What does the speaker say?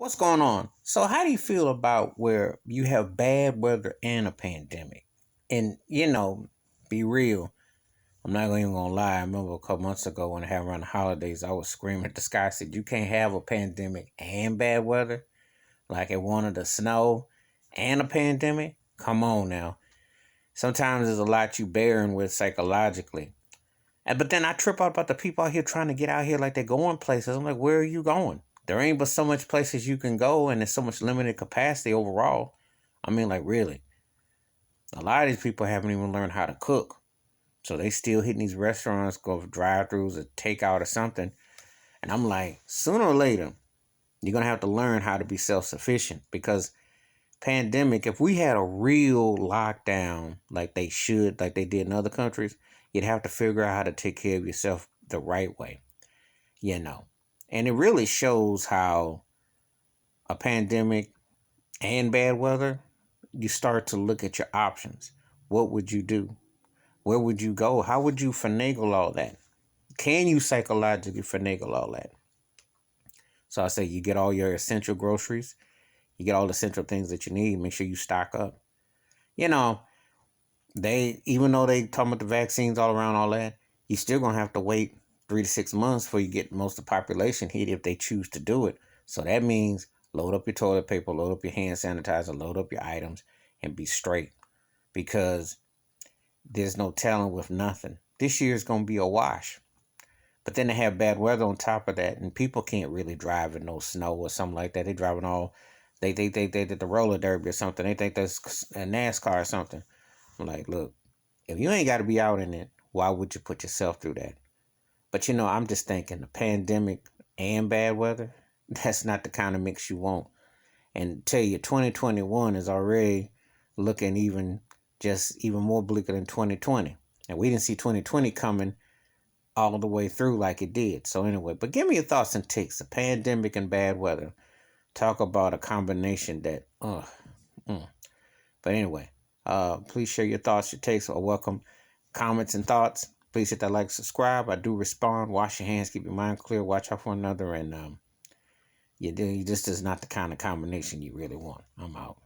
What's going on? So, how do you feel about where you have bad weather and a pandemic? And, be real. I'm not even gonna lie. I remember a couple months ago when I had around the holidays, I was screaming at the sky. I said, "You can't have a pandemic and bad weather. Like it wanted to snow and a pandemic. Come on now. Sometimes there's a lot you bearing with psychologically. But then I trip out about the people out here trying to get out here like they're going places. I'm like, where are you going? There ain't but so much places you can go, and there's so much limited capacity overall. I mean, like, really. A lot of these people haven't even learned how to cook. So they still hitting these restaurants, go for drive-throughs or takeout or something. And I'm like, sooner or later, you're going to have to learn how to be self-sufficient because pandemic, if we had a real lockdown like they should, like they did in other countries, you'd have to figure out how to take care of yourself the right way, you know. And it really shows how a pandemic and bad weather, you start to look at your options. What would you do? Where would you go? How would you finagle all that? Can you psychologically finagle all that? So I say you get all your essential groceries, you get all the essential things that you need, make sure you stock up. You know, they even though they talking about the vaccines all around all that, you still gonna have to wait 3 to 6 months before you get most of the population hit if they choose to do it. So that means load up your toilet paper, load up your hand sanitizer, load up your items, and be straight. Because there's no telling with nothing. This year is gonna be a wash. But then they have bad weather on top of that, and people can't really drive in no snow or something like that. They driving all they did the roller derby or something. They think that's a NASCAR or something. I'm like, look, if you ain't got to be out in it, why would you put yourself through that? But I'm just thinking the pandemic and bad weather, that's not the kind of mix you want. And tell you, 2021 is already looking even more bleaker than 2020. And we didn't see 2020 coming all the way through like it did. So anyway, but give me your thoughts and takes. The pandemic and bad weather. Talk about a combination that, mm. But anyway, please share your thoughts, your takes, or welcome comments and thoughts. Please hit that like, subscribe. I do respond. Wash your hands, keep your mind clear, watch out for one another, and this is not the kind of combination you really want. I'm out.